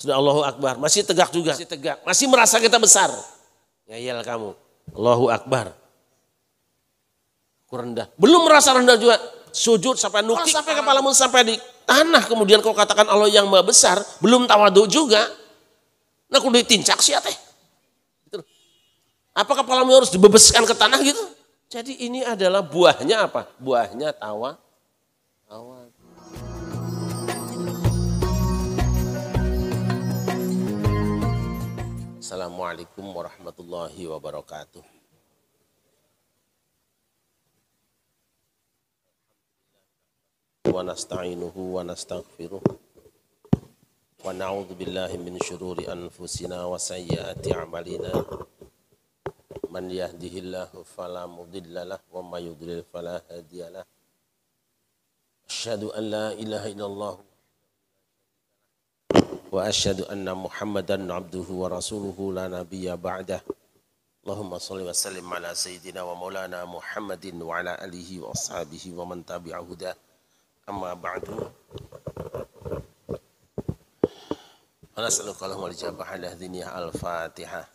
Sudah Allahu Akbar, masih tegak juga, masih tegak, masih merasa kita besar. Ngeyel kamu, Allahu Akbar. Rendah, belum merasa rendah juga, sujud sampai nukik, sampai kepalamu sampai di tanah, kemudian kau katakan Allah yang maha besar, belum tawadhu juga. Nah kudu ditincak sih teh. Gitu. Apa kepalamu harus dibebeskan ke tanah gitu? Jadi ini adalah buahnya apa? Buahnya tawa. Assalamualaikum warahmatullahi wabarakatuh. Wa nasta'inuhu wa nastaghfiruh wa na'udzu billahi min syururi anfusina wa sayyiati a'malina man yahdihillahu fala mudhillalah wa may yudlil fala hadiyalah. Asyhadu an la ilaha illallah wa asyhadu anna Muhammadan abduhu wa rasuluhu la nabiyya ba'dah. Allahumma shalli wa sallim ala sayyidina wa maulana Muhammadin wa ala alihi wa ashabihi wa man tabi'ahu huda. Amma ba'du. Ana as'aluka Allahumma al-ijabah ala hadhihi al-Fatihah.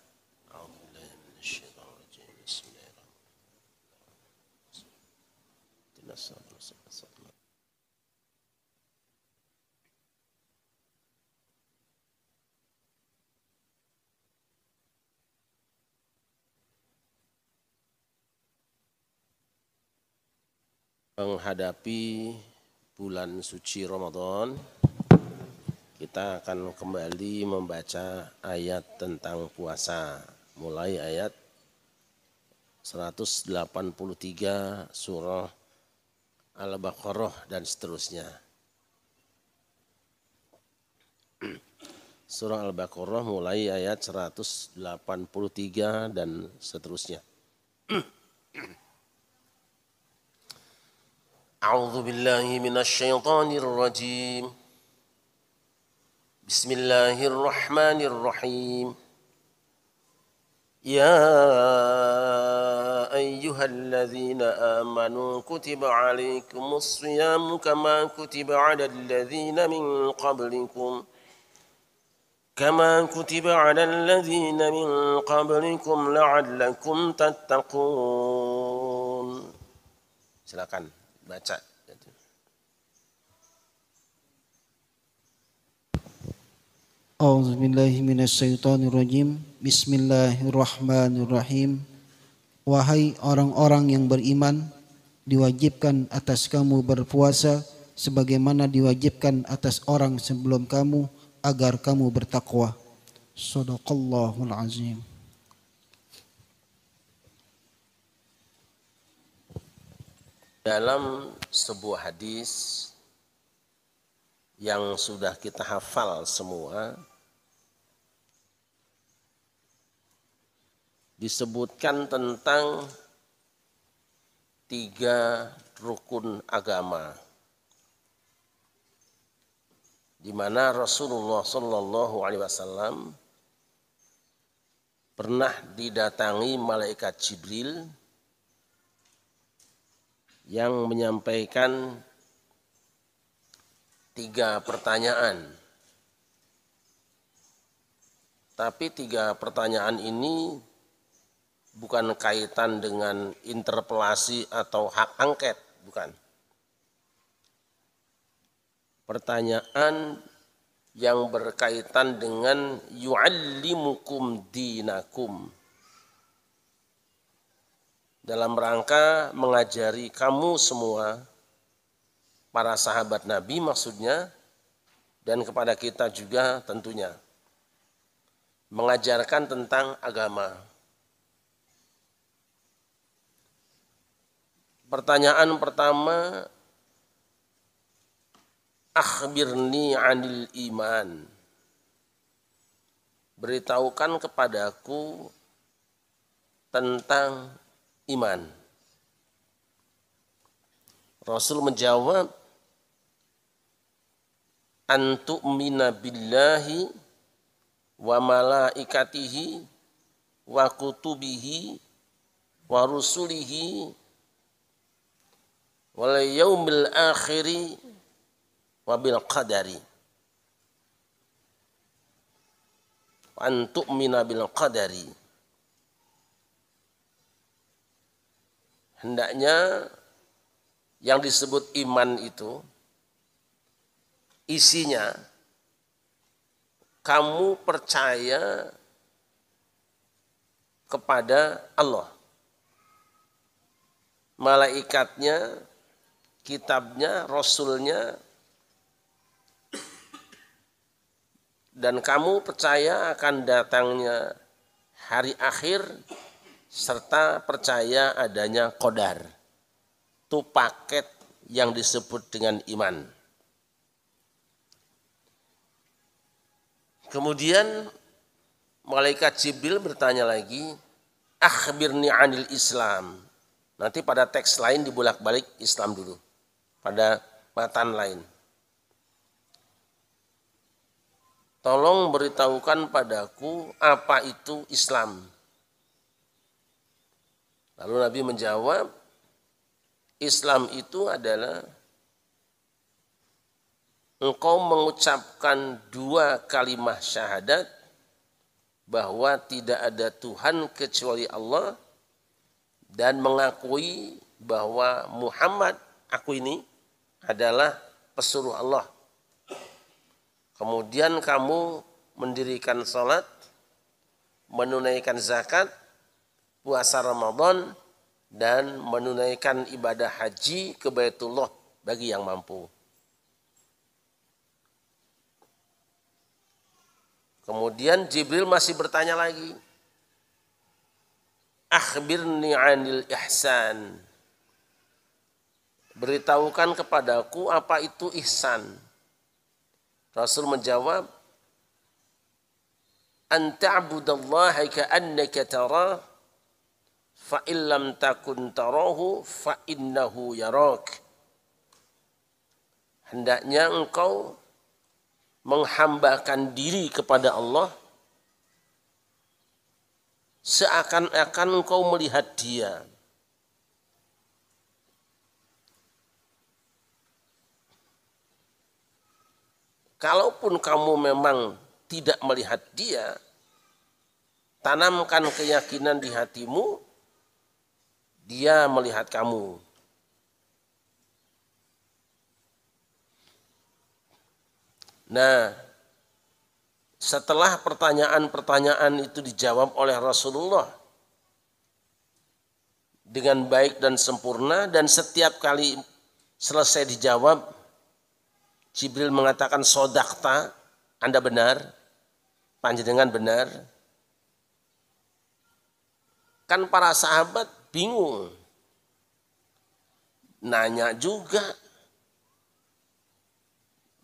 Menghadapi bulan suci Ramadan, kita akan kembali membaca ayat tentang puasa, mulai ayat 183 surah Al-Baqarah dan seterusnya. Surah Al-Baqarah mulai ayat 183 dan seterusnya. A'udzu billahi minasy syaithanir rajim. Bismillahirrahmanirrahim. Ya ayyuhalladzina amanu kutiba 'alaikumus shiyamu kama kutiba 'alal ladzina min qablikum la'allakum tattaqun. Silakan baca. A'udzubillahi minasyaitonirrajim. Bismillahirrahmanirrahim. Wahai orang-orang yang beriman, diwajibkan atas kamu berpuasa sebagaimana diwajibkan atas orang sebelum kamu agar kamu bertakwa. Shadaqallahul azim. Dalam sebuah hadis yang sudah kita hafal semua, disebutkan tentang 3 rukun agama, di mana Rasulullah SAW pernah didatangi malaikat Jibril yang menyampaikan 3 pertanyaan. Tapi 3 pertanyaan ini bukan kaitan dengan interpelasi atau hak angket, bukan. Pertanyaan yang berkaitan dengan yu'allimukum dinakum, dalam rangka mengajari kamu semua, para sahabat Nabi maksudnya, dan kepada kita juga tentunya, mengajarkan tentang agama. Pertanyaan pertama, akhbirni anil iman. Beritahukan kepadaku tentang iman. Rasul menjawab, antu'mina billahi wa malaikatihi wa kutubihi wa rusulihi wal yaumil akhiri wa bil qadari. an tu'mina bil qadari. Hendaknya yang disebut iman itu isinya kamu percaya kepada Allah, malaikatnya, kitabnya, rasulnya, dan kamu percaya akan datangnya hari akhir, serta percaya adanya qadar. Itu paket yang disebut dengan iman. Kemudian malaikat Jibril bertanya lagi, akhbirni anil Islam. Nanti pada teks lain dibolak-balik Islam dulu, pada matan lain. Tolong beritahukan padaku apa itu Islam. Lalu Nabi menjawab, Islam itu adalah engkau mengucapkan 2 kalimat syahadat bahwa tidak ada Tuhan kecuali Allah dan mengakui bahwa Muhammad, aku ini adalah pesuruh Allah. Kemudian kamu mendirikan salat, menunaikan zakat, puasa Ramadan, dan menunaikan ibadah haji ke Baitullah bagi yang mampu. Kemudian Jibril masih bertanya lagi, akhbirni anil ihsan. Beritahukan kepadaku apa itu ihsan. Rasul menjawab, an ta'budallaha ka'annaka tarah fa illam takun tarahu fa innahu yarak. Hendaknya engkau menghambakan diri kepada Allah seakan-akan engkau melihat Dia. Kalaupun kamu memang tidak melihat Dia, tanamkan keyakinan di hatimu, Dia melihat kamu. Nah, setelah pertanyaan-pertanyaan itu dijawab oleh Rasulullah dengan baik dan sempurna, dan setiap kali selesai dijawab, Jibril mengatakan, sodakta, Anda benar, panjenengan benar. Kan para sahabat bingung, nanya juga,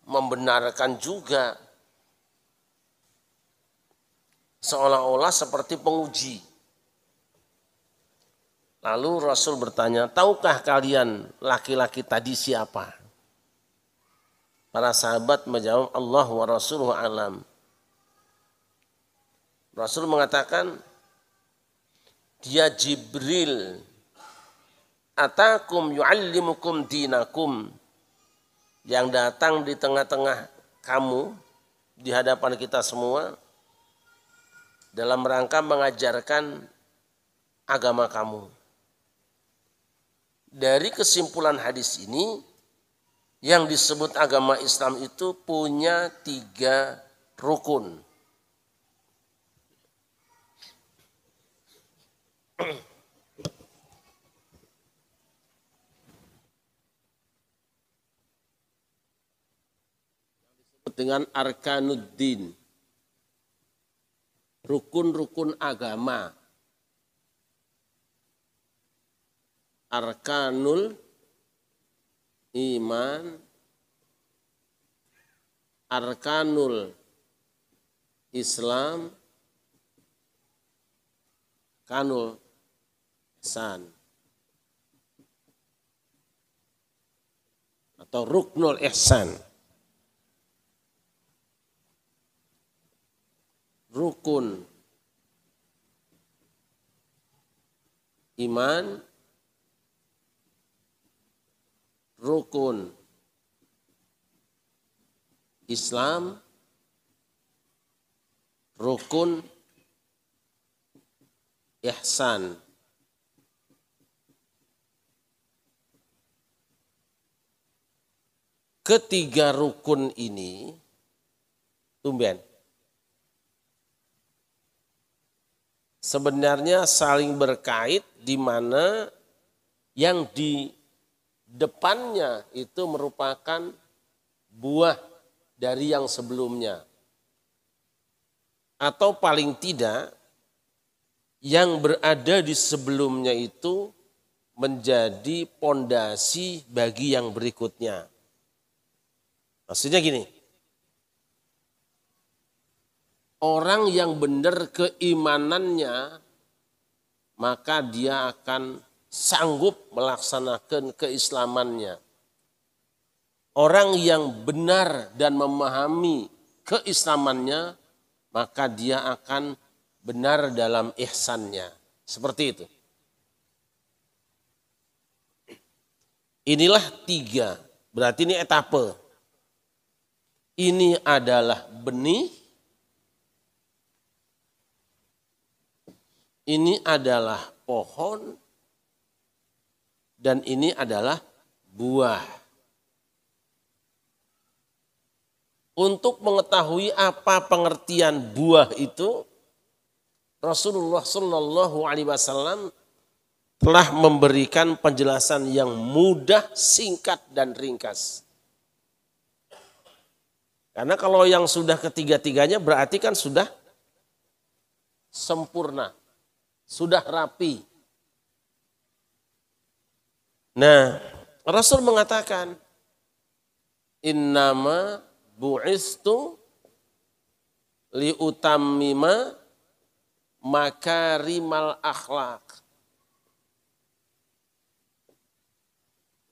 membenarkan juga, seolah-olah seperti penguji. Lalu Rasul bertanya, tahukah kalian laki-laki tadi siapa? Para sahabat menjawab, Allah wa Rasuluhu alam. Rasul mengatakan, dia Jibril, atakum yu'allimukum dinakum, yang datang di tengah-tengah kamu, di hadapan kita semua, dalam rangka mengajarkan agama kamu. Dari kesimpulan hadis ini, yang disebut agama Islam itu punya 3 rukun. Dengan arkanuddin, rukun-rukun agama. Arkanul iman, arkanul Islam, kanul ihsan, atau ruknul ihsan. Rukun iman, rukun Islam, rukun ihsan. Ketiga rukun ini tumben sebenarnya saling berkait, di mana yang di depannya itu merupakan buah dari yang sebelumnya. Atau paling tidak yang berada di sebelumnya itu menjadi pondasi bagi yang berikutnya. Maksudnya gini, orang yang benar keimanannya, maka dia akan sanggup melaksanakan keislamannya. Orang yang benar dan memahami keislamannya, maka dia akan benar dalam ihsannya. Seperti itu. Inilah tiga, berarti ini etape. Ini adalah benih, ini adalah pohon, dan ini adalah buah. Untuk mengetahui apa pengertian buah itu, Rasulullah Shallallahu Alaihi Wasallam telah memberikan penjelasan yang mudah, singkat, dan ringkas. Karena kalau yang sudah ketiga-tiganya berarti kan sudah sempurna, sudah rapi. Nah, Rasul mengatakan, innama bu'istu liutammima makarimal akhlak.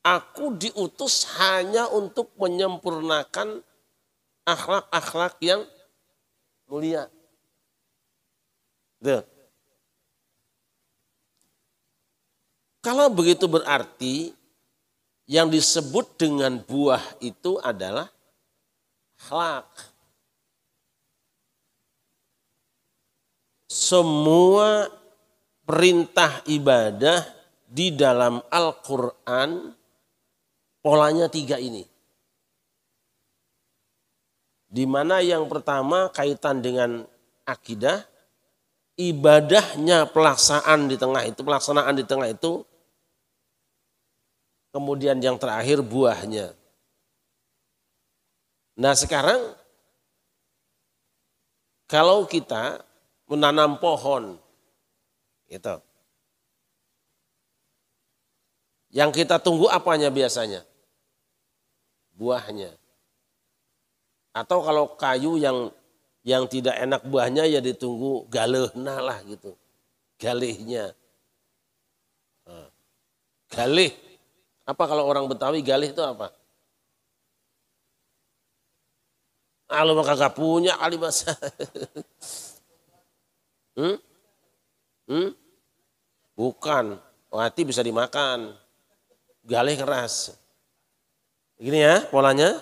Aku diutus hanya untuk menyempurnakan akhlak-akhlak yang mulia. Tuh. Kalau begitu berarti yang disebut dengan buah itu adalah akhlak. Semua perintah ibadah di dalam Al-Quran polanya tiga ini. Di mana yang pertama kaitan dengan akidah, ibadahnya pelaksanaan di tengah itu, kemudian yang terakhir buahnya. Nah sekarang kalau kita menanam pohon, gitu, yang kita tunggu apanya biasanya? Buahnya. Atau kalau kayu yang tidak enak buahnya ya ditunggu galehna lah gitu. Galihnya. Nah, galih. Apa kalau orang Betawi galih itu apa? Lu mah kagak punya kali bahasa. Bukan. Berarti bisa dimakan. Galih keras. Begini ya polanya.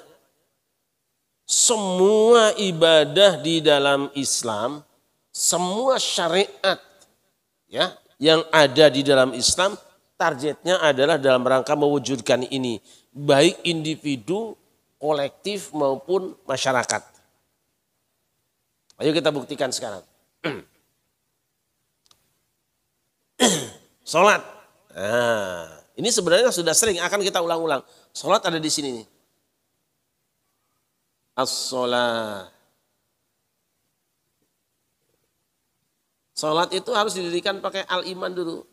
Semua ibadah di dalam Islam, semua syariat ya yang ada di dalam Islam, targetnya adalah dalam rangka mewujudkan ini, baik individu, kolektif maupun masyarakat. Ayo kita buktikan sekarang. Sholat. Nah, ini sebenarnya sudah sering akan kita ulang-ulang. Sholat ada di sini nih. As-sholat. Sholat itu harus didirikan pakai al-iman dulu.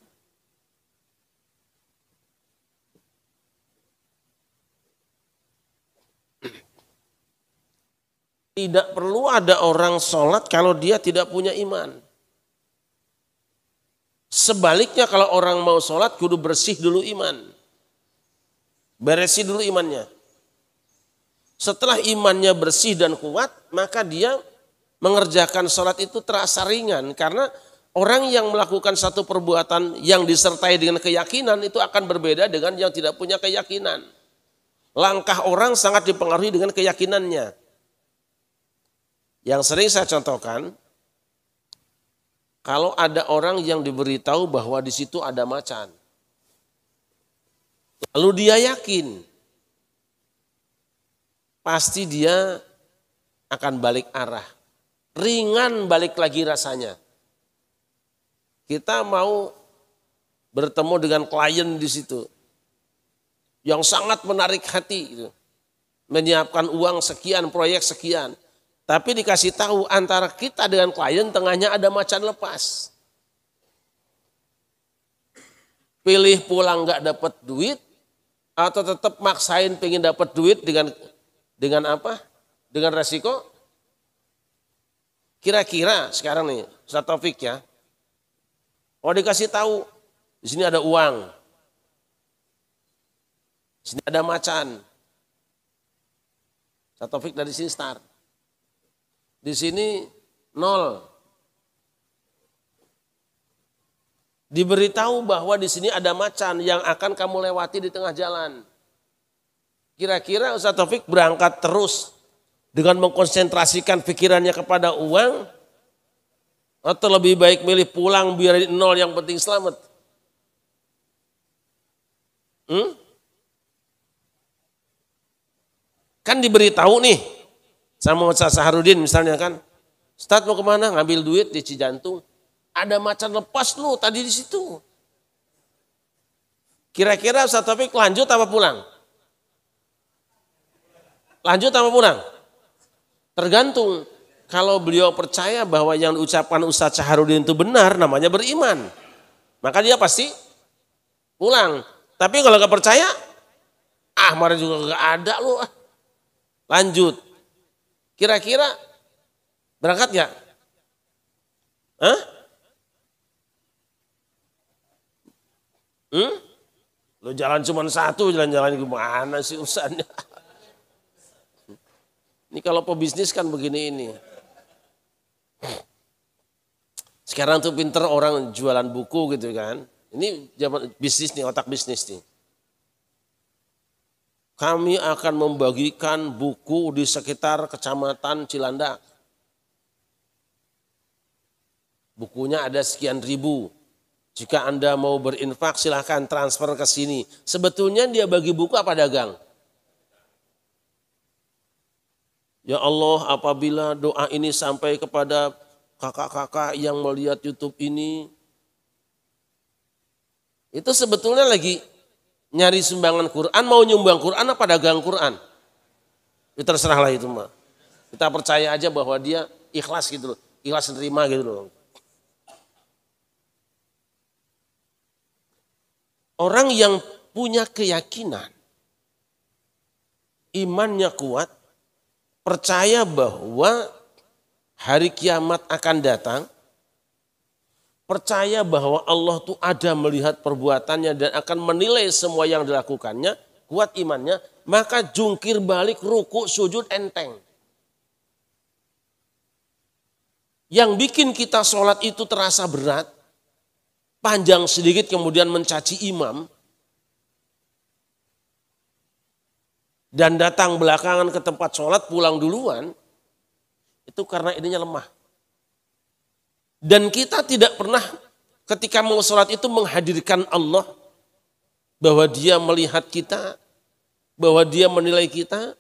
Tidak perlu ada orang sholat kalau dia tidak punya iman. Sebaliknya kalau orang mau sholat kudu bersih dulu iman. Beresi dulu imannya. Setelah imannya bersih dan kuat, maka dia mengerjakan sholat itu terasa ringan. Karena orang yang melakukan satu perbuatan yang disertai dengan keyakinan itu akan berbeda dengan yang tidak punya keyakinan. Langkah orang sangat dipengaruhi dengan keyakinannya. Yang sering saya contohkan, kalau ada orang yang diberitahu bahwa di situ ada macan. Lalu dia yakin, pasti dia akan balik arah. Ringan balik lagi rasanya. Kita mau bertemu dengan klien di situ yang sangat menarik hati, gitu. Menyiapkan uang sekian, proyek sekian. Tapi dikasih tahu antara kita dengan klien tengahnya ada macan lepas. Pilih pulang nggak dapat duit atau tetap maksain pengen dapat duit dengan apa? Dengan resiko. Kira-kira sekarang nih, Ustaz Taufik ya. Oh dikasih tahu di sini ada uang. Di sini ada macan. Ustaz Taufik dari sini start. Di sini 0. Diberitahu bahwa di sini ada macan yang akan kamu lewati di tengah jalan. Kira-kira Ustaz Taufik berangkat terus dengan mengkonsentrasikan pikirannya kepada uang, atau lebih baik milih pulang biar 0 yang penting selamat? Kan diberitahu nih sama Ustaz Saharudin misalnya kan, Ustaz mau kemana? Ngambil duit di Cijantung. Ada macan lepas lu tadi di situ. Kira-kira Ustaz Taufik lanjut apa pulang? Lanjut apa pulang? Tergantung. Kalau beliau percaya bahwa yang diucapkan Ustaz Saharudin itu benar, namanya beriman. Maka dia pasti pulang. Tapi kalau nggak percaya, kemarin juga nggak ada lu. Lanjut. Kira-kira berangkat nggak? Lo jalan cuma satu, jalan-jalan gimana sih urusannya? Ini kalau pebisnis kan begini ini. Sekarang tuh pinter orang jualan buku gitu kan. Ini zaman bisnis nih, otak bisnis nih. Kami akan membagikan buku di sekitar kecamatan Cilandak. Bukunya ada sekian ribu. Jika Anda mau berinfak silahkan transfer ke sini. Sebetulnya dia bagi buku apa dagang? Ya Allah, apabila doa ini sampai kepada kakak-kakak yang melihat YouTube ini, itu sebetulnya lagi nyari sumbangan Quran, mau nyumbang Quran apa dagang Quran? Itu terserahlah itu mah. Kita percaya aja bahwa dia ikhlas gitu loh, ikhlas nerima gitu loh. Orang yang punya keyakinan, imannya kuat, percaya bahwa hari kiamat akan datang, percaya bahwa Allah tuh ada melihat perbuatannya dan akan menilai semua yang dilakukannya, kuat imannya, maka jungkir balik ruku sujud enteng. Yang bikin kita sholat itu terasa berat, panjang sedikit kemudian mencaci imam, dan datang belakangan ke tempat sholat pulang duluan, itu karena ininya lemah. Dan kita tidak pernah ketika mau sholat itu menghadirkan Allah, bahwa dia melihat kita, bahwa dia menilai kita,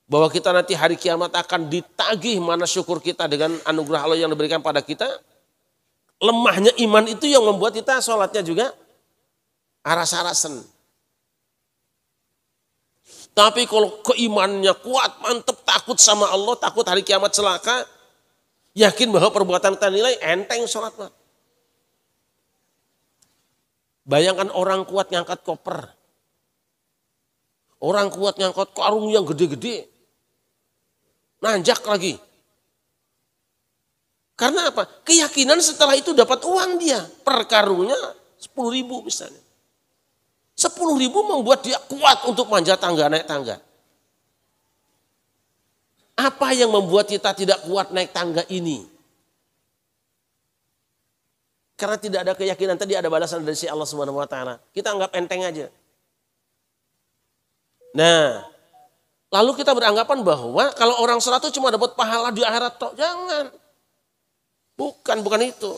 bahwa kita nanti hari kiamat akan ditagih mana syukur kita dengan anugerah Allah yang diberikan pada kita. Lemahnya iman itu yang membuat kita sholatnya juga aras-arasan. Tapi kalau keimanannya kuat, mantep, takut sama Allah, takut hari kiamat celaka, yakin bahwa perbuatan kita nilai, enteng sholat. Bayangkan orang kuat ngangkat koper. Orang kuat ngangkat karung yang gede-gede. Nanjak lagi. Karena apa? Keyakinan setelah itu dapat uang dia. Per karungnya 10.000 misalnya. 10.000 membuat dia kuat untuk manjat tangga, naik tangga. Apa yang membuat kita tidak kuat naik tangga ini? Karena tidak ada keyakinan, tadi ada balasan dari si Allah Subhanahu wa taala. Kita anggap enteng aja. Nah, lalu kita beranggapan bahwa kalau orang 100 cuma dapat pahala di akhirat toh. Jangan. Bukan itu.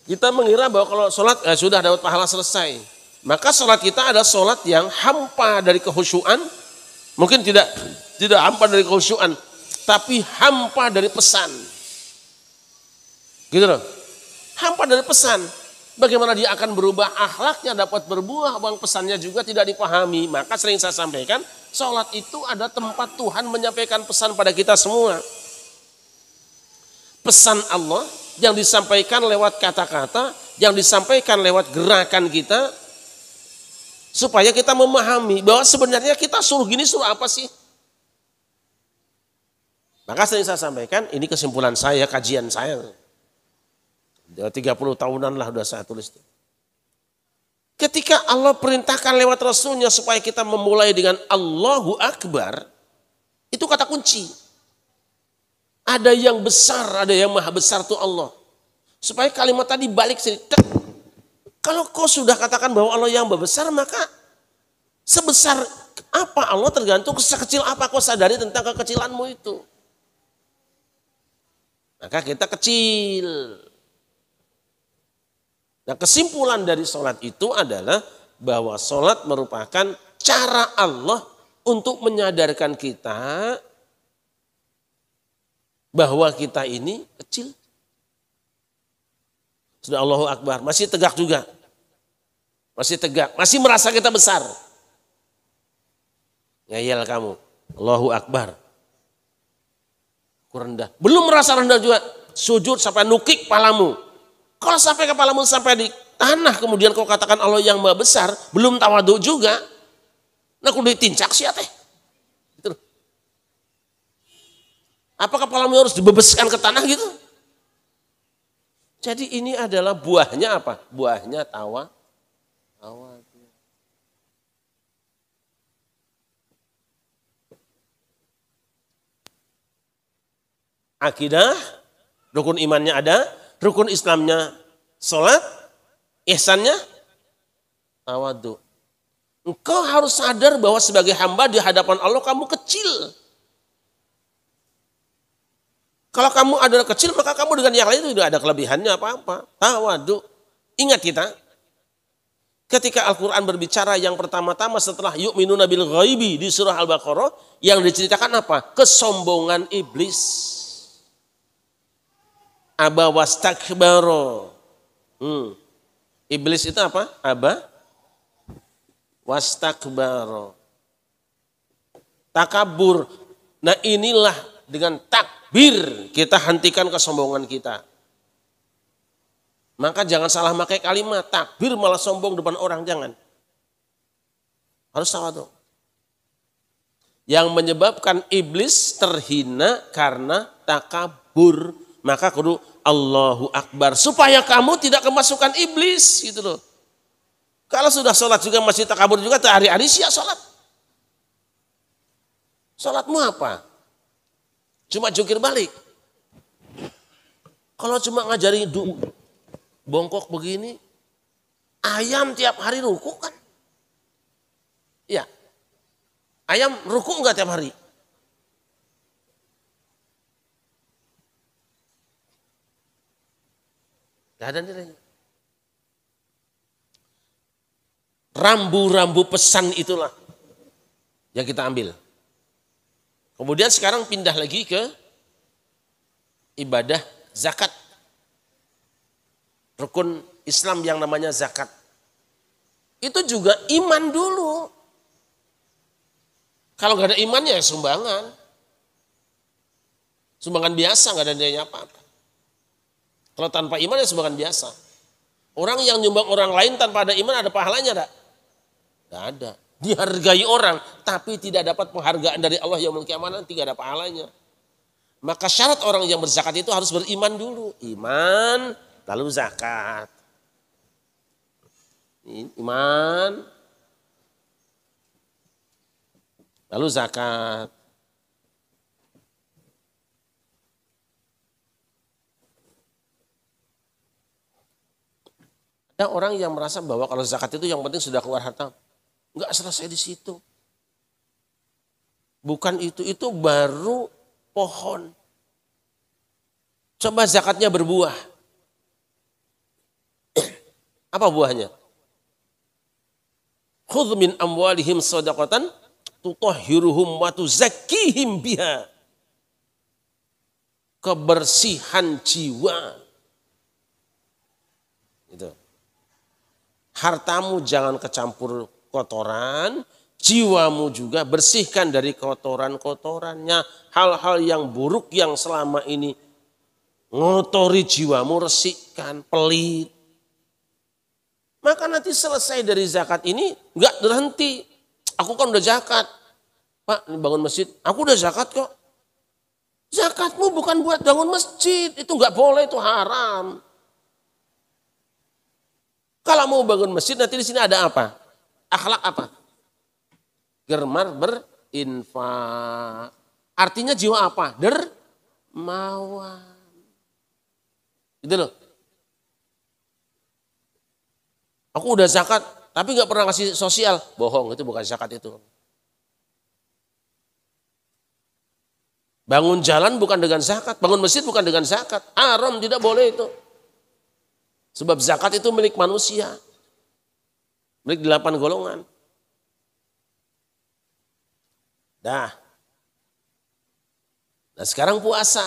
Kita mengira bahwa kalau sholat sudah dapat pahala selesai. Maka sholat kita ada sholat yang hampa dari kehusyuan. Mungkin tidak hampa dari kehusyuan, tapi hampa dari pesan. Gitu loh. Hampa dari pesan. Bagaimana dia akan berubah akhlaknya dapat berbuah, bang pesannya juga tidak dipahami. Maka sering saya sampaikan, sholat itu ada tempat Tuhan menyampaikan pesan pada kita semua. Pesan Allah yang disampaikan lewat kata-kata, yang disampaikan lewat gerakan kita, supaya kita memahami bahwa sebenarnya kita suruh gini, suruh apa sih? Maka sering saya sampaikan, ini kesimpulan saya, kajian saya. 30 tahunan lah udah saya tulis. Ketika Allah perintahkan lewat Rasulnya supaya kita memulai dengan Allahu Akbar, itu kata kunci. Ada yang besar, ada yang maha besar tuh Allah. Supaya kalimat tadi balik sini. Kalau kau sudah katakan bahwa Allah yang besar, maka sebesar apa Allah tergantung sekecil apa kau sadari tentang kekecilanmu itu. Maka kita kecil. Nah, kesimpulan dari sholat itu adalah bahwa sholat merupakan cara Allah untuk menyadarkan kita bahwa kita ini kecil. Sudah Allahu Akbar, masih tegak juga. Masih tegak, masih merasa kita besar. Ngeyel kamu, Allahu Akbar. Rendah. Belum merasa rendah juga, sujud sampai nukik palamu. Kalau sampai kepalamu sampai di tanah kemudian kau katakan Allah yang maha besar, belum tawadhu juga. Nah kudu ditincak sih teh. Gitu. Apa kepalamu harus dibebeskan ke tanah gitu? Jadi ini adalah buahnya apa? Buahnya tawa. Akidah, rukun imannya ada, rukun Islamnya sholat, ihsannya tawadhu. Engkau harus sadar bahwa sebagai hamba di hadapan Allah kamu kecil. Kalau kamu adalah kecil maka kamu dengan yang lain itu tidak ada kelebihannya apa-apa. Tawadhu. Ingat kita, ketika Al-Quran berbicara yang pertama-tama setelah yu'minuna bil ghaibi di surah Al-Baqarah, yang diceritakan apa? Kesombongan iblis. Aba wastakbaro. Iblis itu apa? Aba wastakbaro. Takabur. Nah inilah dengan takbir kita hentikan kesombongan kita. Maka jangan salah pakai kalimat takbir malah sombong depan orang, jangan. Harus tawadhu. Yang menyebabkan iblis terhina karena takabur. Maka kudu Allahu Akbar. Supaya kamu tidak kemasukan iblis gitu loh. Kalau sudah sholat juga masih takabur juga, hari-hari sia sholat. Sholatmu apa? Cuma jungkir balik. Kalau cuma ngajari bongkok begini, ayam tiap hari ruku kan? Iya. Ayam ruku enggak tiap hari? Gak ada nilainya. Rambu-rambu pesan itulah yang kita ambil. Kemudian sekarang pindah lagi ke ibadah zakat. Rukun Islam yang namanya zakat. Itu juga iman dulu. Kalau gak ada imannya ya sumbangan. Sumbangan biasa gak ada nilainya apa-apa. Kalau tanpa iman ya sumbangan biasa. Orang yang nyumbang orang lain tanpa ada iman ada pahalanya enggak? Enggak ada. Dihargai orang tapi tidak dapat penghargaan dari Allah yaumul qiyamah, nanti enggak ada pahalanya. Maka syarat orang yang berzakat itu harus beriman dulu. Iman lalu zakat. Iman lalu zakat. Ada orang yang merasa bahwa kalau zakat itu yang penting sudah keluar harta. Enggak selesai di situ. Bukan itu baru pohon. Coba zakatnya berbuah. Apa buahnya? Khudh min amwalihim shadaqatan tutahhiruhum wa tuzakkihim biha. Kebersihan jiwa. Gitu. Hartamu jangan kecampur kotoran, jiwamu juga bersihkan dari kotoran-kotorannya. Hal-hal yang buruk yang selama ini ngotori jiwamu, resihkan, pelit. Maka nanti selesai dari zakat ini enggak berhenti. Aku kan udah zakat. Pak, ini bangun masjid, aku udah zakat kok. Zakatmu bukan buat bangun masjid, itu enggak boleh, itu haram. Kalau mau bangun masjid nanti di sini ada apa? Akhlak apa? Gemar berinfak. Artinya jiwa apa? Dermawan. Gitu loh. Aku udah zakat, tapi nggak pernah ngasih sosial. Bohong, itu bukan zakat itu. Bangun jalan bukan dengan zakat, bangun masjid bukan dengan zakat. Haram, tidak boleh itu. Sebab zakat itu milik manusia. Milik 8 golongan. Nah sekarang puasa.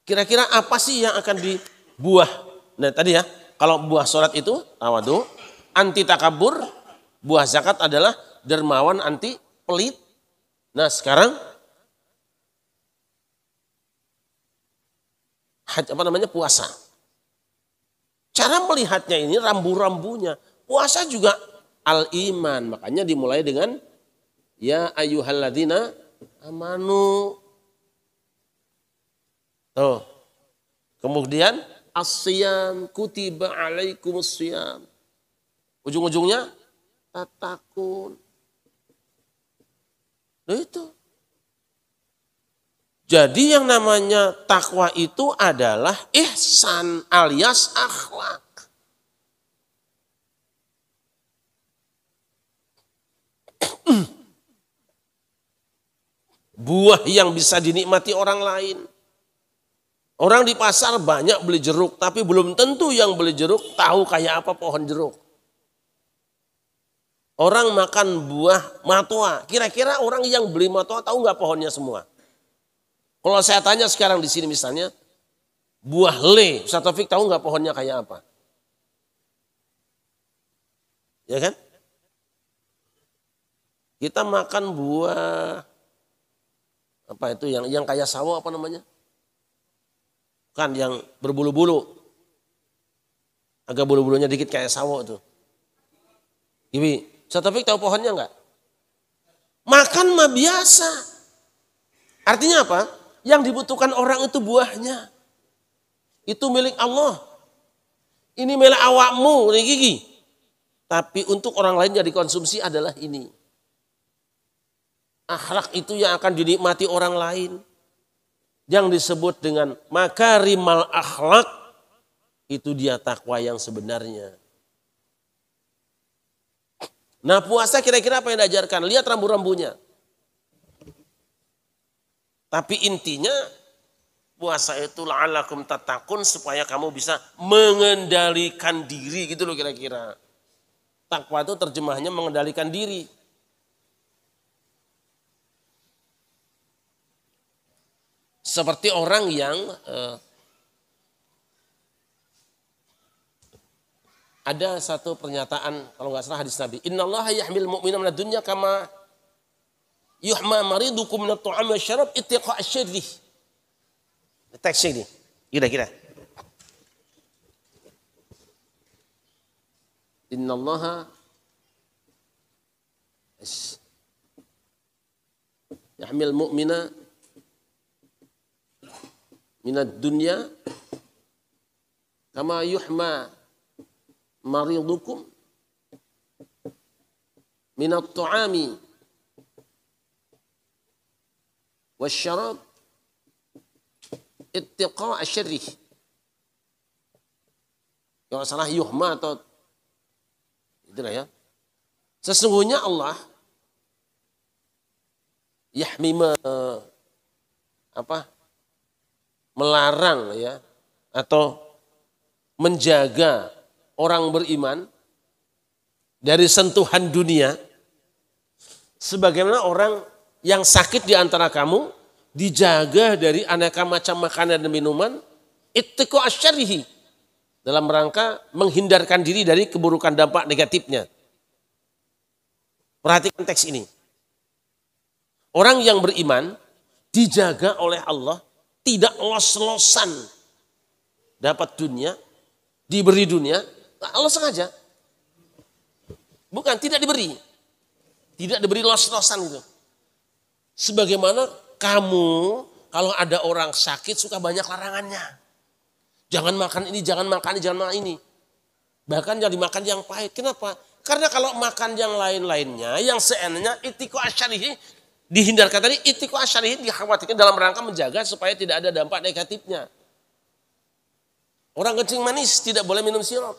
Kira-kira apa sih yang akan dibuah? Nah tadi ya, kalau buah sholat itu tawadu, anti takabur, buah zakat adalah dermawan, anti pelit. Nah sekarang puasa. Cara melihatnya ini rambu-rambunya. Puasa juga al-iman. Makanya dimulai dengan ya ayyuhalladzina amanu. Tuh. Kemudian as-siyam kutiba alaikumus siyam. Ujung-ujungnya tatakun. Nah itu. Jadi yang namanya takwa itu adalah ihsan alias akhlak. Buah yang bisa dinikmati orang lain. Orang di pasar banyak beli jeruk, tapi belum tentu yang beli jeruk tahu kayak apa pohon jeruk. Orang makan buah matoa, kira-kira orang yang beli matoa tahu nggak pohonnya semua? Kalau saya tanya sekarang di sini misalnya, buah le, Ustaz Taufik tahu nggak pohonnya kayak apa? Ya kan? Kita makan buah apa itu yang kayak sawo apa namanya? Kan yang berbulu-bulu. Agak bulu-bulunya dikit kayak sawo tuh. Ibi, Ustaz Taufik tahu pohonnya enggak? Makan mah biasa. Artinya apa? Yang dibutuhkan orang itu buahnya. Itu milik Allah. Ini milik awakmu, ini gigi. Tapi untuk orang lain yang dikonsumsi adalah ini. Akhlak itu yang akan dinikmati orang lain. Yang disebut dengan makarimal akhlak, itu dia takwa yang sebenarnya. Nah puasa kira-kira apa yang diajarkan? Lihat rambu-rambunya. Tapi intinya puasa itu la'alakum tattaqun, supaya kamu bisa mengendalikan diri gitu loh kira-kira. Takwa itu terjemahnya mengendalikan diri. Seperti orang yang ada satu pernyataan, kalau nggak salah hadis Nabi, innallaha yahmil mu'mina minad dunya kama yuhma maridukum minat tu'am wa syarab ittiqa asyirri. Teks ini, kira-kira. Innallaha yahmil mu'mina minad dunya kama yuhma maridukum minat tu'ami wasyarab ittiqa asyirri. Kalau salah yuhma atau itulah ya. Sesungguhnya Allah yahmi melarang ya, atau menjaga orang beriman dari sentuhan dunia, sebagaimana orang yang sakit di antara kamu dijaga dari aneka macam makanan dan minuman, ittiqu asyarrihi, dalam rangka menghindarkan diri dari keburukan dampak negatifnya. Perhatikan teks ini. Orang yang beriman dijaga oleh Allah, tidak los-losan dapat dunia, diberi dunia, Allah sengaja. Bukan, tidak diberi. Tidak diberi los-losan gitu. Sebagaimana kamu kalau ada orang sakit suka banyak larangannya. Jangan makan ini, jangan makan ini, jangan makan ini. Bahkan yang dimakan yang pahit. Kenapa? Karena kalau makan yang lain-lainnya, yang seenaknya, ittiqu asyarihi, dihindarkan tadi, ittiqu asyarihi dikhawatirkan dalam rangka menjaga supaya tidak ada dampak negatifnya. Orang kencing manis tidak boleh minum sirup.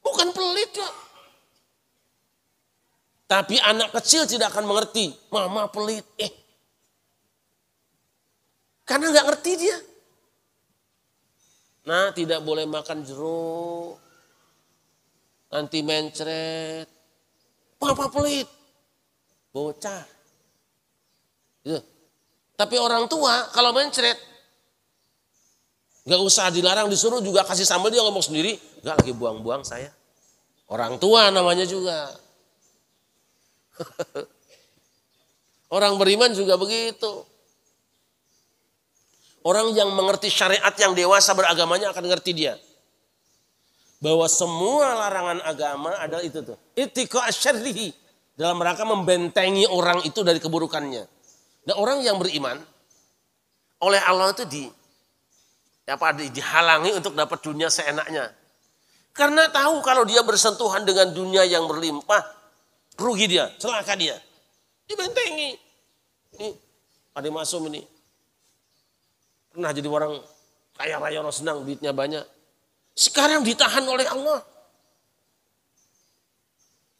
Bukan pelit ya. Tapi anak kecil tidak akan mengerti. Mama pelit. Karena nggak ngerti dia. Nah, tidak boleh makan jeruk. Nanti mencret. Papa pelit. Bocah. Gitu. Tapi orang tua kalau mencret, nggak usah dilarang, disuruh juga kasih sambal, dia ngomong sendiri. Nggak, lagi buang-buang saya. Orang tua namanya juga. Orang beriman juga begitu. Orang yang mengerti syariat yang dewasa beragamanya akan ngerti dia. Bahwa semua larangan agama adalah itu tuh. Ittiqu asyarrihi. Dalam rangka membentengi orang itu dari keburukannya. Dan orang yang beriman oleh Allah itu dihalangi untuk dapat dunia seenaknya. Karena tahu kalau dia bersentuhan dengan dunia yang berlimpah, rugi dia, celaka dia. Dibentengi. Ini ada masuk ini. Pernah jadi orang kaya raya, orang senang, duitnya banyak. Sekarang ditahan oleh Allah.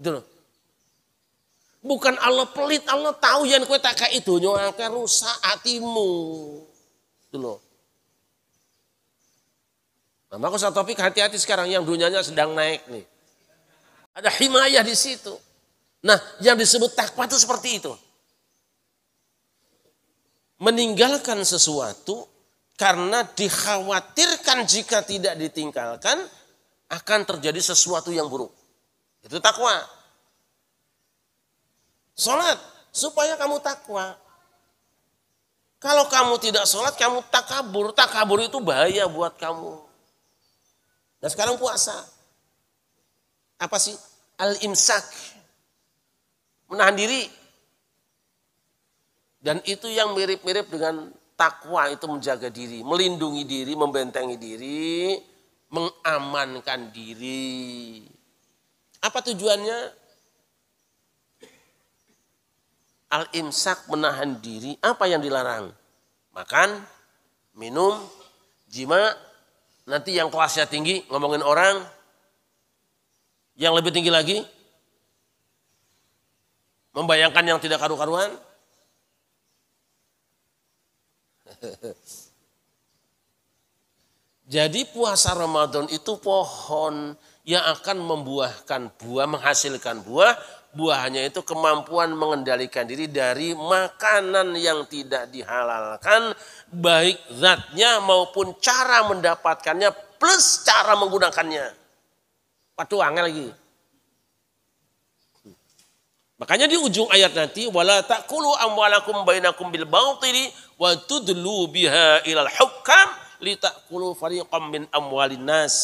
Itu loh. Bukan Allah pelit, Allah tahu yang kue tak kayak itu, nyongake rusak hatimu. Itu loh. Nah, maka satu topik hati-hati sekarang yang dunianya sedang naik nih. Ada himayah di situ. Nah, yang disebut takwa itu seperti itu. Meninggalkan sesuatu karena dikhawatirkan jika tidak ditinggalkan akan terjadi sesuatu yang buruk. Itu takwa. Sholat supaya kamu takwa. Kalau kamu tidak sholat, kamu takabur. Takabur itu bahaya buat kamu. Dan sekarang puasa. Apa sih? Al-imsak. Menahan diri. Dan itu yang mirip-mirip dengan takwa, itu menjaga diri, melindungi diri, membentengi diri, mengamankan diri. Apa tujuannya? Al-imsak, menahan diri. Apa yang dilarang? Makan, minum, jima. Nanti yang kelasnya tinggi ngomongin orang. Yang lebih tinggi lagi membayangkan yang tidak karu-karuan. Jadi puasa Ramadan itu pohon yang akan membuahkan buah, menghasilkan buah. Buahnya itu kemampuan mengendalikan diri dari makanan yang tidak dihalalkan, baik zatnya maupun cara mendapatkannya plus cara menggunakannya. Patuangnya lagi. Makanya di ujung ayat nanti wala taqulu amwalakum bainakum bil batili wa tudlu biha ilal hukam litaqulu fariqam min amwalin nas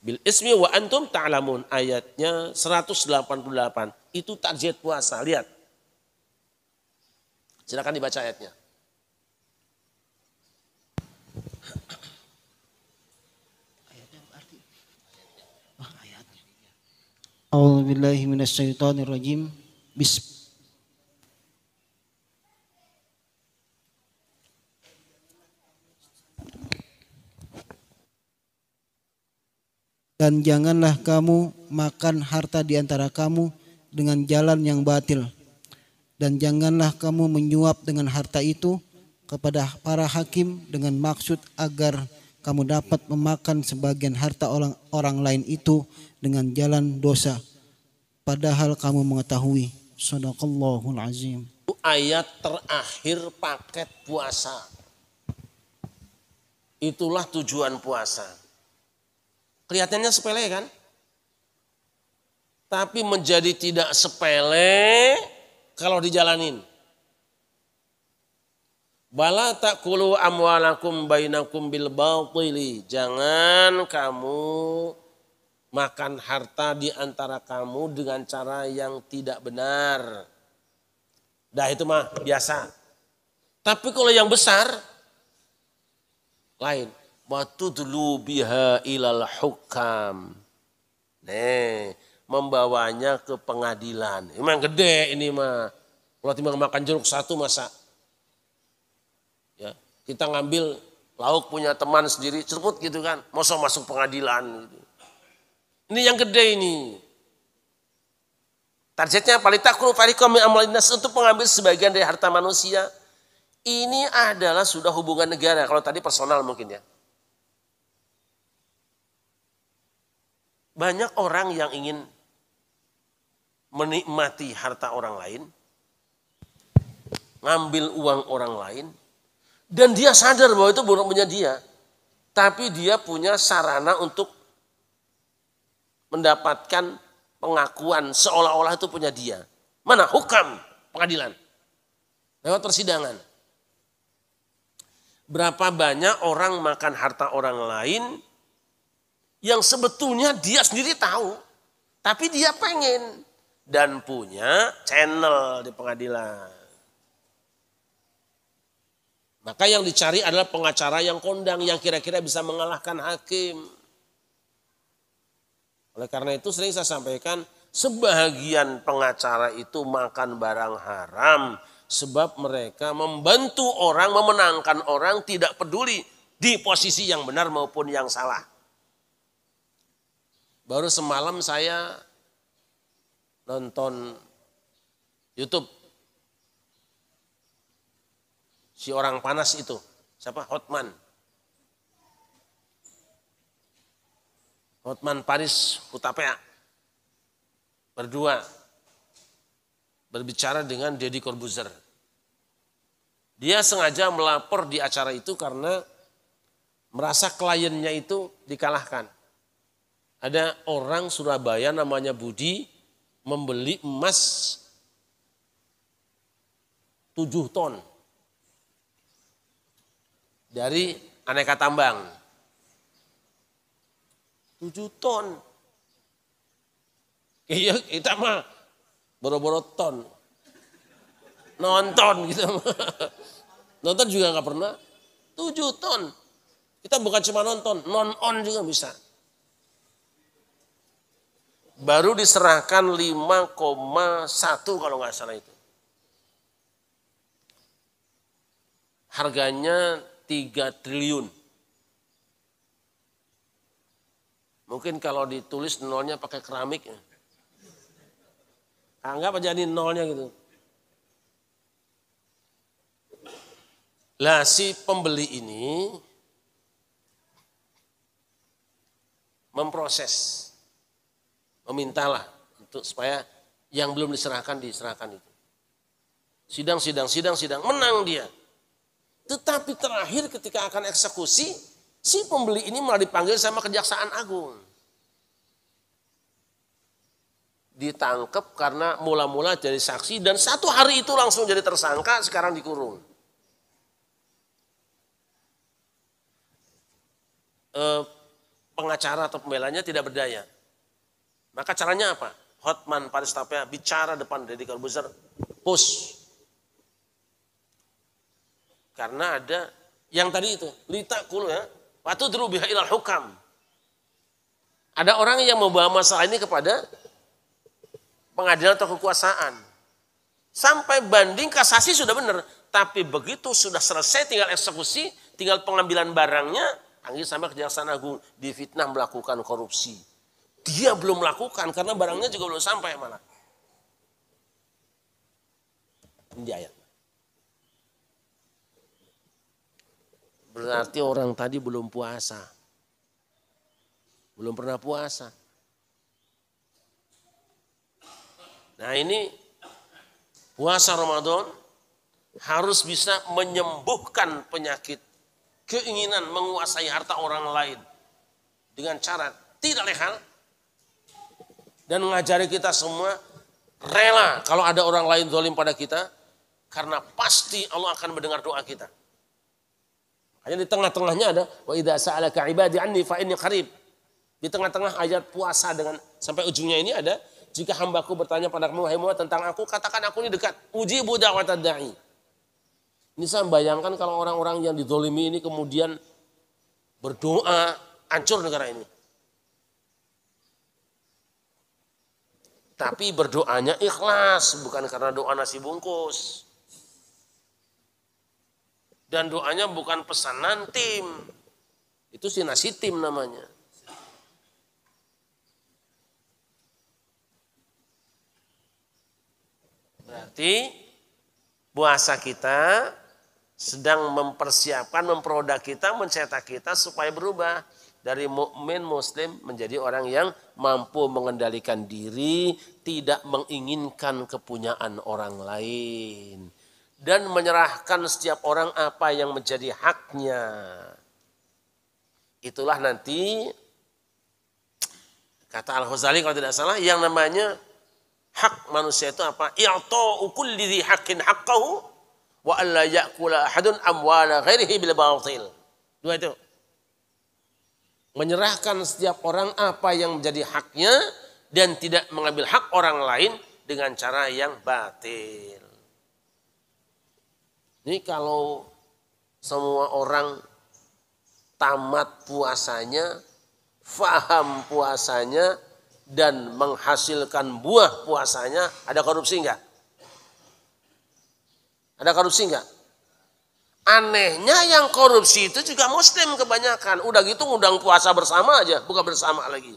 bil ismi wa antum ta'lamun. Ayatnya 188. Itu target puasa. Lihat. Silakan dibaca ayatnya. A'udzubillahi minasyaitonirrajim. Dan janganlah kamu makan harta di antara kamu dengan jalan yang batil. Dan janganlah kamu menyuap dengan harta itu kepada para hakim dengan maksud agar kamu dapat memakan sebagian harta orang lain itu dengan jalan dosa, padahal kamu mengetahui. Shadaqallahul azim. Ayat terakhir paket puasa. Itulah tujuan puasa. Kelihatannya sepele kan? Tapi menjadi tidak sepele kalau dijalanin. Bala ta'kulu amwalakum bainakum bil batili. Jangan kamu makan harta di antara kamu dengan cara yang tidak benar. Dah itu mah biasa. Tapi kalau yang besar lain. Watudlu biha ilal hukam. Nih, membawanya ke pengadilan. Emang gede ini mah. Kalau timbang makan jeruk satu masa. Ya, kita ngambil lauk punya teman sendiri, cerput gitu kan. Masa masuk pengadilan gitu. Ini yang gede ini. Targetnya palitakul fariqam min amwalinas, untuk mengambil sebagian dari harta manusia. Ini adalah sudah hubungan negara. Kalau tadi personal mungkin ya. Banyak orang yang ingin menikmati harta orang lain, ngambil uang orang lain, dan dia sadar bahwa itu bukan punya dia. Tapi dia punya sarana untuk mendapatkan pengakuan seolah-olah itu punya dia. Mana? Hukam, pengadilan. Lewat persidangan. Berapa banyak orang makan harta orang lain yang sebetulnya dia sendiri tahu. Tapi dia pengen dan punya channel di pengadilan. Maka yang dicari adalah pengacara yang kondang, yang kira-kira bisa mengalahkan hakim. Oleh karena itu sering saya sampaikan, sebahagian pengacara itu makan barang haram. Sebab mereka membantu orang, memenangkan orang, tidak peduli di posisi yang benar maupun yang salah. Baru semalam saya nonton YouTube. Si orang panas itu, siapa? Hotman. Hotman Paris Hutapea. Berdua berbicara dengan Deddy Corbuzier. Dia sengaja melapor di acara itu karena merasa kliennya itu dikalahkan. Ada orang Surabaya namanya Budi membeli emas 7 ton dari Aneka Tambang. 7 ton. Iya, kita mah boro-boro ton. Nonton gitu. Nonton juga nggak pernah. 7 ton. Kita bukan cuma nonton, non-on juga bisa. Baru diserahkan 5,1 kalau nggak salah itu. Harganya 3 triliun. Mungkin kalau ditulis nolnya pakai keramik. Anggap aja ini nolnya gitu. Lah si pembeli ini memproses, memintalah untuk supaya yang belum diserahkan diserahkan itu. Sidang, menang dia. Tetapi terakhir ketika akan eksekusi, si pembeli ini malah dipanggil sama Kejaksaan Agung. Ditangkap karena mula-mula jadi saksi dan 1 hari itu langsung jadi tersangka, sekarang dikurung. Pengacara atau pembelanya tidak berdaya. Maka caranya apa? Hotman Paris Hutapea bicara depan Deddy Corbuzier, push. Karena ada yang tadi itu, litakul ya, watudlu biha ilal hukam. Ada orang yang membawa masalah ini kepada pengadilan atau kekuasaan. Sampai banding kasasi sudah benar, tapi begitu sudah selesai tinggal eksekusi, tinggal pengambilan barangnya, panggil sama Kejaksaan Agung, difitnah melakukan korupsi. Dia belum melakukan karena barangnya juga belum sampai malah. Ini ayat. Berarti orang tadi belum puasa. Belum pernah puasa. Nah ini puasa Ramadan harus bisa menyembuhkan penyakit. Keinginan menguasai harta orang lain. Dengan cara tidak legal. Dan mengajari kita semua rela kalau ada orang lain zalim pada kita. Karena pasti Allah akan mendengar doa kita. Hanya di tengah-tengahnya ada wa idza sa'alaka 'ibadi 'anni fa inni qarib. Di tengah-tengah ayat puasa dengan sampai ujungnya ini ada jika hambaku bertanya padamu wahai Muhammad tentang aku katakan aku ini dekat. Ujibu da'watad da'i. Ini saya bayangkan kalau orang-orang yang dizalimi ini kemudian berdoa, hancur negara ini. Tapi berdoanya ikhlas, bukan karena doa nasi bungkus. Dan doanya bukan pesanan tim. Itu si nasi tim namanya. Berarti puasa kita sedang mempersiapkan, memperodak kita, mencetak kita supaya berubah dari mukmin muslim menjadi orang yang mampu mengendalikan diri, tidak menginginkan kepunyaan orang lain dan menyerahkan setiap orang apa yang menjadi haknya. Itulah nanti kata Al-Ghazali kalau tidak salah yang namanya hak manusia itu apa? I'ta'u kulli dzi haqqin haqqahu wa alla ya'kula ahadun amwala ghairihi bil batil. Dua itu. Menyerahkan setiap orang apa yang menjadi haknya dan tidak mengambil hak orang lain dengan cara yang batil. Ini kalau semua orang tamat puasanya, faham puasanya, dan menghasilkan buah puasanya, ada korupsi enggak? Ada korupsi enggak? Anehnya yang korupsi itu juga muslim kebanyakan. Udah gitu ngundang puasa bersama aja, buka bersama lagi.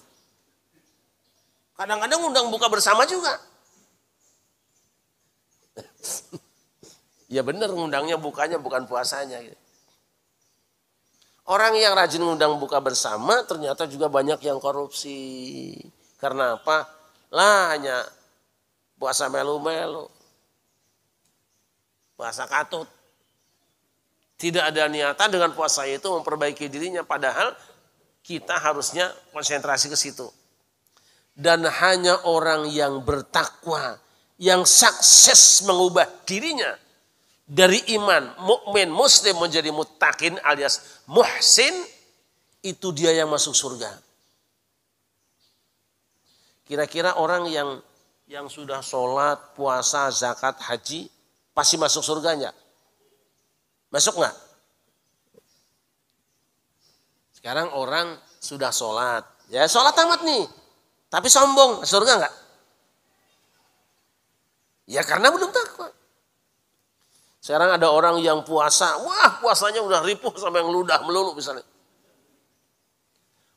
Kadang-kadang ngundang buka bersama juga. Ya benar ngundangnya bukanya bukan puasanya. Orang yang rajin ngundang buka bersama ternyata juga banyak yang korupsi. Karena apa? Lah hanya puasa melu-melu. Puasa katut. Tidak ada niatan dengan puasa itu memperbaiki dirinya. Padahal kita harusnya konsentrasi ke situ. Dan hanya orang yang bertakwa, yang sukses mengubah dirinya dari iman, mukmin, muslim menjadi muttaqin alias muhsin, itu dia yang masuk surga. Kira-kira orang yang sudah sholat, puasa, zakat, haji, pasti masuk surganya? Masuk nggak? Sekarang orang sudah sholat, ya sholat tamat nih, tapi sombong, surga nggak? Ya karena belum takwa. Sekarang ada orang yang puasa, wah puasanya udah ripuh sampai ngeludah melulu misalnya.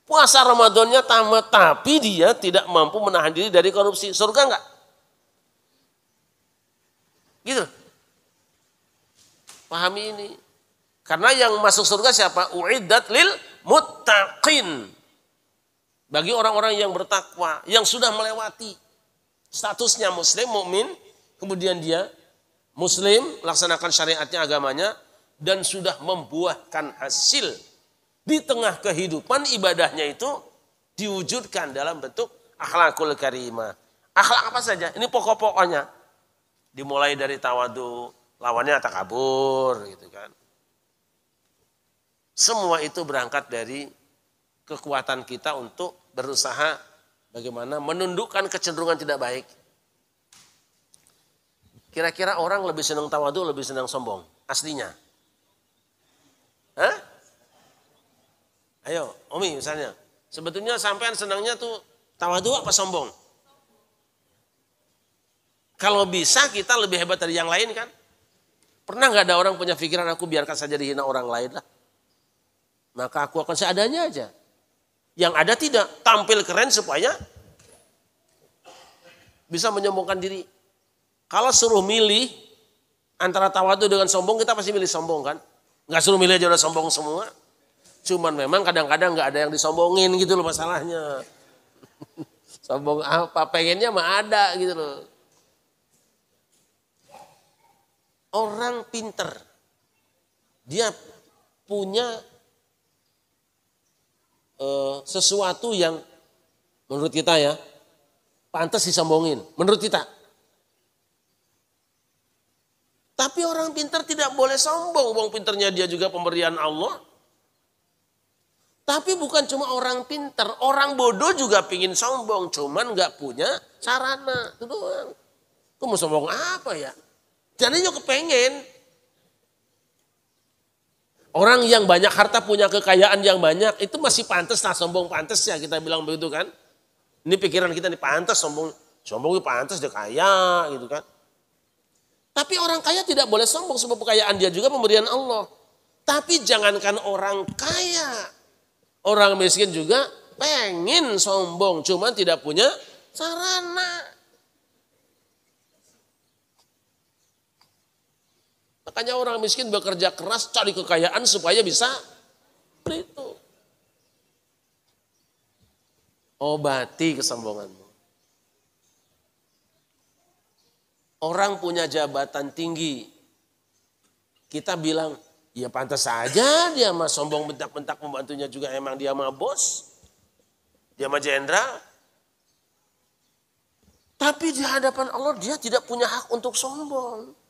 Puasa Ramadannya tamat, tapi dia tidak mampu menahan diri dari korupsi, surga nggak? Gitu. Pahami ini. Karena yang masuk surga siapa? Uiddat lil muttaqin. Bagi orang-orang yang bertakwa, yang sudah melewati statusnya muslim, mukmin, kemudian dia muslim, laksanakan syariatnya, agamanya, dan sudah membuahkan hasil di tengah kehidupan ibadahnya itu diwujudkan dalam bentuk akhlakul karimah. Akhlak apa saja? Ini pokok-pokoknya. Dimulai dari tawadu, lawannya takabur gitu kan. Semua itu berangkat dari kekuatan kita untuk berusaha bagaimana menundukkan kecenderungan tidak baik. Kira-kira orang lebih senang tawadu, lebih senang sombong? Aslinya. Hah? Ayo, Umi misalnya. Sebetulnya sampean senangnya tuh tawadu apa sombong? Kalau bisa kita lebih hebat dari yang lain kan? Pernah nggak ada orang punya pikiran aku biarkan saja dihina orang lain lah. Maka aku akan seadanya aja. Yang ada tidak, tampil keren supaya bisa menyombongkan diri. Kalau suruh milih antara tawadu dengan sombong, kita pasti milih sombong kan? Nggak suruh milih aja udah sombong semua. Cuman memang kadang-kadang nggak ada yang disombongin gitu loh masalahnya. Sombong apa, pengennya mah ada gitu loh. Orang pinter, dia punya sesuatu yang menurut kita ya, pantas disombongin, menurut kita. Tapi orang pinter tidak boleh sombong, wong pinternya dia juga pemberian Allah. Tapi bukan cuma orang pinter, orang bodoh juga pingin sombong, cuman gak punya sarana, itu doang. Kau mau sombong apa ya? Jadinya kepengen. Orang yang banyak harta punya kekayaan yang banyak, itu masih pantas lah sombong, pantas ya kita bilang begitu kan. Ini pikiran kita nih pantas sombong, sombong itu pantas dia kaya gitu kan. Tapi orang kaya tidak boleh sombong sebab kekayaan dia juga pemberian Allah. Tapi jangankan orang kaya, orang miskin juga pengen sombong, cuman tidak punya sarana. Makanya orang miskin bekerja keras cari kekayaan supaya bisa itu. Obati kesombonganmu. Orang punya jabatan tinggi. Kita bilang, ya pantas saja dia mah sombong bentak-bentak pembantunya juga emang dia mah bos. Dia mah jenderal. Tapi di hadapan Allah dia tidak punya hak untuk sombong.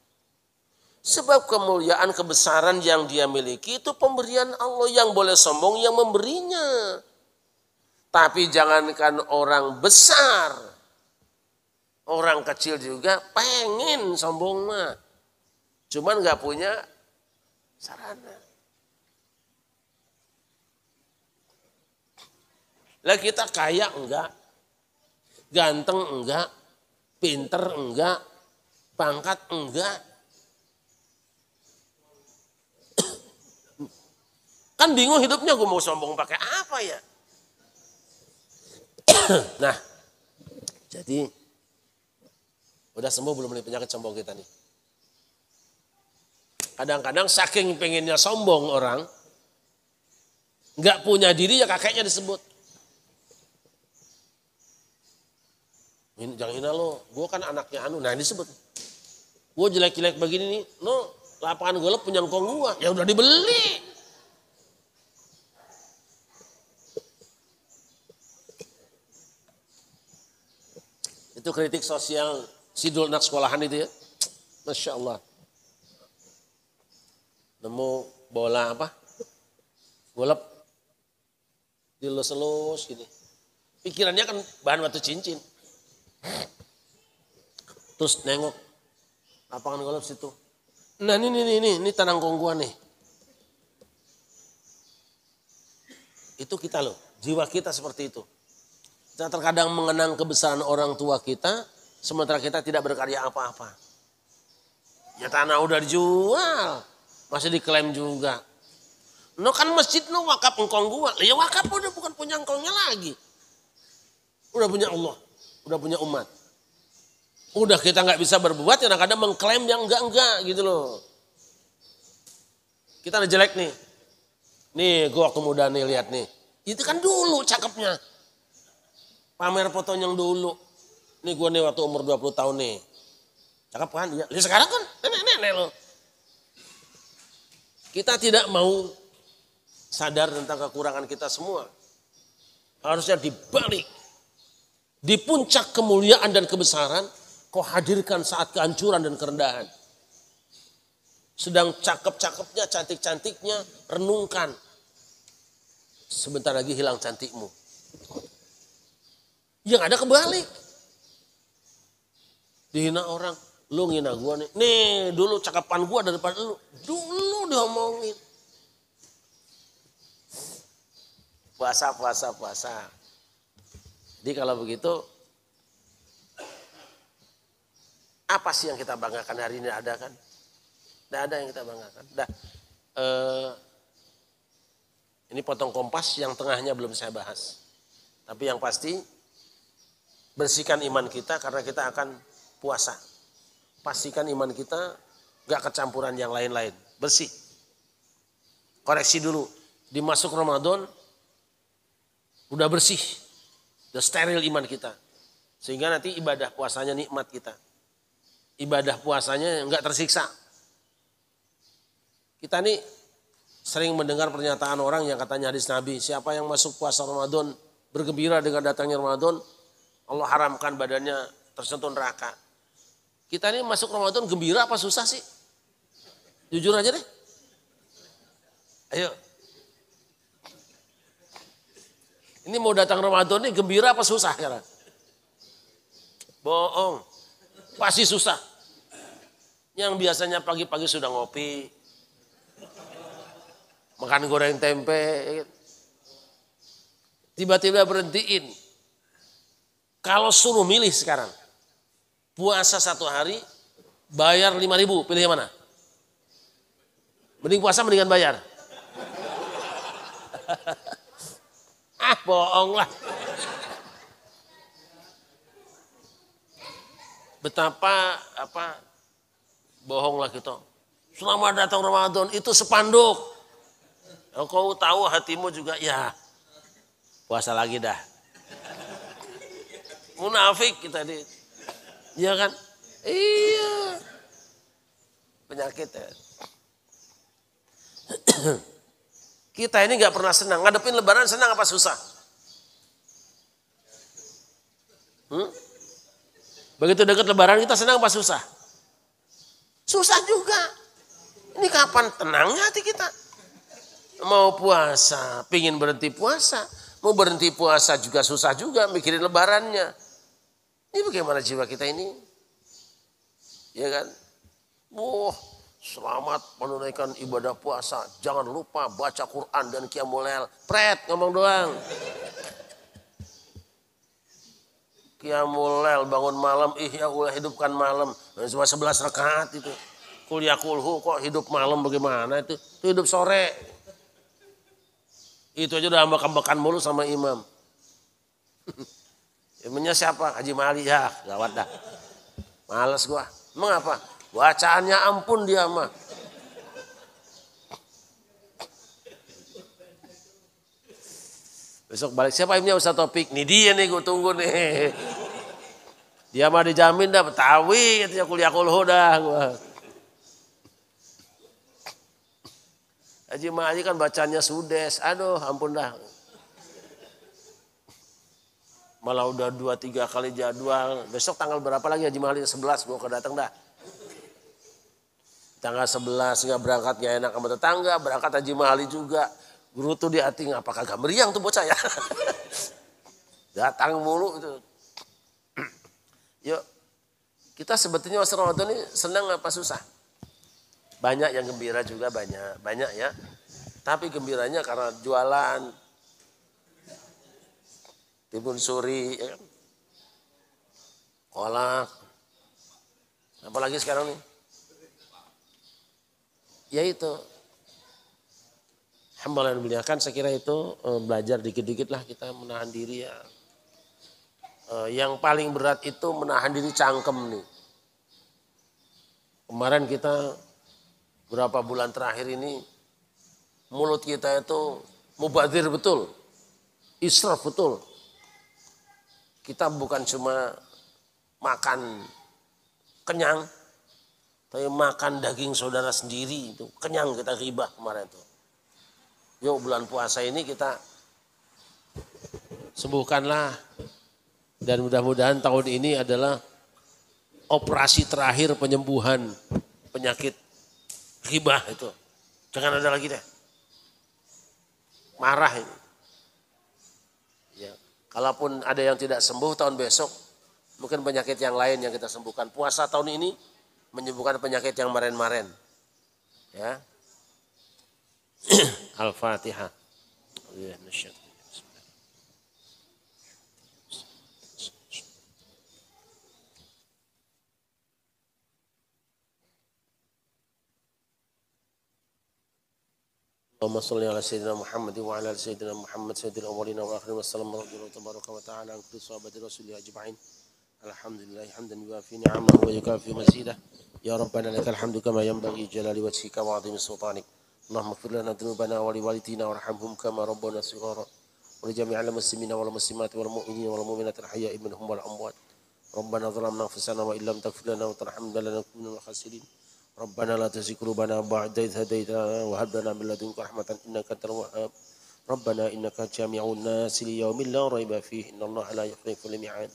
Sebab kemuliaan kebesaran yang dia miliki itu pemberian Allah, yang boleh sombong yang memberinya. Tapi jangankan orang besar, orang kecil juga pengen sombong mah. Cuman gak punya sarana. Lah kita kaya enggak, ganteng enggak, pinter enggak, pangkat enggak. Kan bingung hidupnya, gue mau sombong pakai apa ya? Nah, jadi udah sembuh belum nih penyakit sombong kita nih? Kadang-kadang saking pengennya sombong orang, nggak punya diri ya kakeknya disebut. Ini jangan hina lo, gue kan anaknya anu, nah disebut. Gue jelek-jelek begini nih, no lapangan golf punya engkong gue, ya udah dibeli. Itu kritik sosial sidul anak sekolahan itu ya. Masya Allah. Nemu bola apa? Golep. Dilus-lus gini. Pikirannya kan bahan batu cincin. Terus nengok lapangan golf situ. Nah ini tanah kong gua nih. Itu kita loh, jiwa kita seperti itu. Kita terkadang mengenang kebesaran orang tua kita, sementara kita tidak berkarya apa-apa. Ya tanah udah dijual, masih diklaim juga. No kan masjid no wakaf engkong gua, ya wakaf udah bukan punya engkongnya lagi. Udah punya Allah, udah punya umat. Udah kita nggak bisa berbuat, kadang-kadang mengklaim yang enggak gitu loh. Kita ada jelek nih. Nih gua waktu muda nih lihat nih. Itu kan dulu cakepnya. Pamer fotonya yang dulu. Nih gue nih waktu umur 20 tahun nih. Cakep kan dia. Lihat sekarang kan nenek-nenek loh. Kita tidak mau sadar tentang kekurangan kita semua. Harusnya dibalik. Di puncak kemuliaan dan kebesaran, kau hadirkan saat kehancuran dan kerendahan. Sedang cakep-cakepnya, cantik-cantiknya, renungkan. Sebentar lagi hilang cantikmu. Yang ada kebalik. Dihina orang, lu ngina gua nih. Nih dulu cakapan gua daripada lu. Dulu diomongin. Puasa. Jadi kalau begitu, apa sih yang kita banggakan hari ini ada kan? Tidak ada yang kita banggakan. Ini potong Kompas yang tengahnya belum saya bahas. Tapi yang pasti, bersihkan iman kita karena kita akan puasa. Pastikan iman kita gak kecampuran yang lain-lain. Bersih. koreksi dulu. Dimasuk Ramadan, udah bersih, udah steril iman kita. Sehingga nanti ibadah puasanya nikmat kita. Ibadah puasanya enggak tersiksa. Kita nih sering mendengar pernyataan orang yang katanya hadis Nabi, siapa yang masuk puasa Ramadan bergembira dengan datangnya Ramadan, Allah haramkan badannya tersentuh neraka. Kita nih masuk Ramadan gembira apa susah sih? Jujur aja deh. Ayo. Ini mau datang Ramadan nih gembira apa susah sekarang? Bohong. Pasti susah. Yang biasanya pagi-pagi sudah ngopi, makan goreng tempe, tiba-tiba berhentiin. Kalau suruh milih sekarang, puasa 1 hari, bayar 5.000, pilih yang mana? Mending puasa mendingan bayar. Bohong lah. Betapa bohong lah kita. Selamat datang Ramadan itu spanduk. Kau tahu hatimu juga ya puasa lagi dah. Munafik kita di, iya kan? Iya. Penyakit ya. Kita ini nggak pernah senang. Ngadepin Lebaran senang apa susah? Begitu dekat Lebaran kita senang apa susah? Susah juga. Ini kapan tenangnya hati kita? Mau puasa, pingin berhenti puasa. Mau berhenti puasa juga susah juga mikirin Lebarannya. Ini bagaimana jiwa kita ini? Ya kan? Selamat menunaikan ibadah puasa. Jangan lupa baca Quran dan Qiyamul Lail. Pret ngomong doang. Qiyamul Lail bangun malam, ihya ulah hidupkan malam. Cuma 11 rakaat itu. Qul ya kulhu kok hidup malam bagaimana itu? Itu hidup sore. Itu aja udah ambak-ambakan mulu sama imam. Imamnya siapa? Haji Mali ya, gawat dah. Males gua. Emang apa? Bacaannya ampun dia mah. Besok balik siapa imamnya Ustaz Topik? Nih dia nih gue tunggu nih. Dia mah dijamin dah Betawi katanya kuliah kulhu dah gua. Haji Mali kan bacanya sudes. Aduh ampun dah. Malah udah 2-3 kali jadwal. Besok tanggal berapa lagi Haji Mali? 11 gua kedatang dah. Tanggal 11 nggak berangkat nggak enak sama tetangga, berangkat Haji Mali juga. Guru tuh di hati apakah gak meriang tuh bocah ya. Datang mulu itu. Yuk, kita sebetulnya masa Ramadan ini senang apa susah? Banyak yang gembira juga banyak ya. Tapi gembiranya karena jualan, timun suri, ya kan? Kolak. Apalagi sekarang nih? Ya itu. Alhamdulillah dimuliakan, saya kira itu belajar dikit-dikit lah kita menahan diri ya. Yang paling berat itu menahan diri cangkem nih. Kemarin kita berapa bulan terakhir ini mulut kita itu mubadzir betul, israf betul. Kita bukan cuma makan kenyang, tapi makan daging saudara sendiri itu kenyang kita ghibah kemarin itu. Yuk bulan puasa ini kita sembuhkanlah dan mudah-mudahan tahun ini adalah operasi terakhir penyembuhan penyakit ghibah itu. Jangan ada lagi deh. Marah ini. Ya, kalaupun ada yang tidak sembuh tahun besok, mungkin penyakit yang lain yang kita sembuhkan. Puasa tahun ini menyembuhkan penyakit yang maren-maren. Ya. Al-Fatihah. Allahumma shalli ala sayyidina Muhammad wa ala ali sayyidina Muhammad sayyidil awwalin wa akhirin wassalamu tabaraka wa ta'ala an kulli sahabati rasulillah ajma'in. Alhamdulillah hamdan yuwafi ni'amahu wa yukafi mazidah. Ya Rabbana lakal hamdu kama yanbaghi jalali wajhika wa 'azimi sultanik. اللهم اغفر لنا ذنوبنا ولوالدينا وارحمهم كما ربنا صغارا ولجميع المسلمين والمسلمات والمؤمنين والمؤمنات الأحياء منهم والأموات. ربنا ظلمنا أنفسنا وإن لم تغفر لنا وترحمنا لنكن من الخاسرين. ربنا لا تزغ قلوبنا بعد إذ هديتنا وهب لنا من لدنك رحمة إنك أنت الوهاب. ربنا إنك جامع الناس ليوم لا ريب فيه إن الله لا يخلف الميعاد.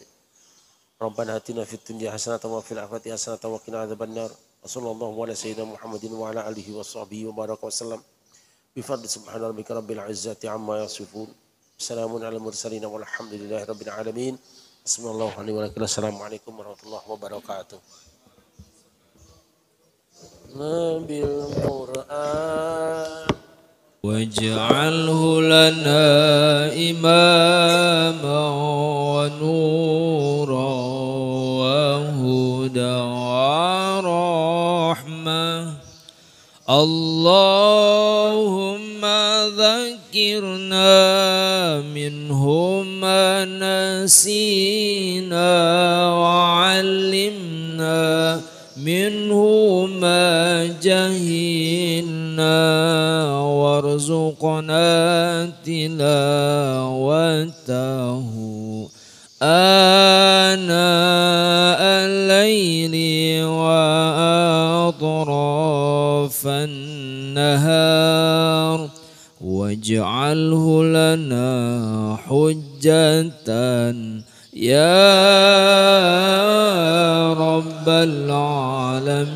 ربنا آتنا في الدنيا حسنة وفي الآخرة حسنة وقنا عذاب النار. وصلى الله على سيدنا محمد وعلى آله وصحبه وبارك وسلم بفضل سبحان ربك رب العزة عما يصفون. سلام على المرسلين والحمد لله رب العالمين. بسم الله عليه وسلم. السلام عليكم ورحمة الله وبركاته. بالقرآن واجعله لنا إماما ونورا وهدى ورحمة. اللهم ذكرنا منه ما نسينا وعلمنا منه ما جهلنا وارزقنا تلاوته آناء الليل وأطراف النهار واجعله لنا حجة يا رب العالمين.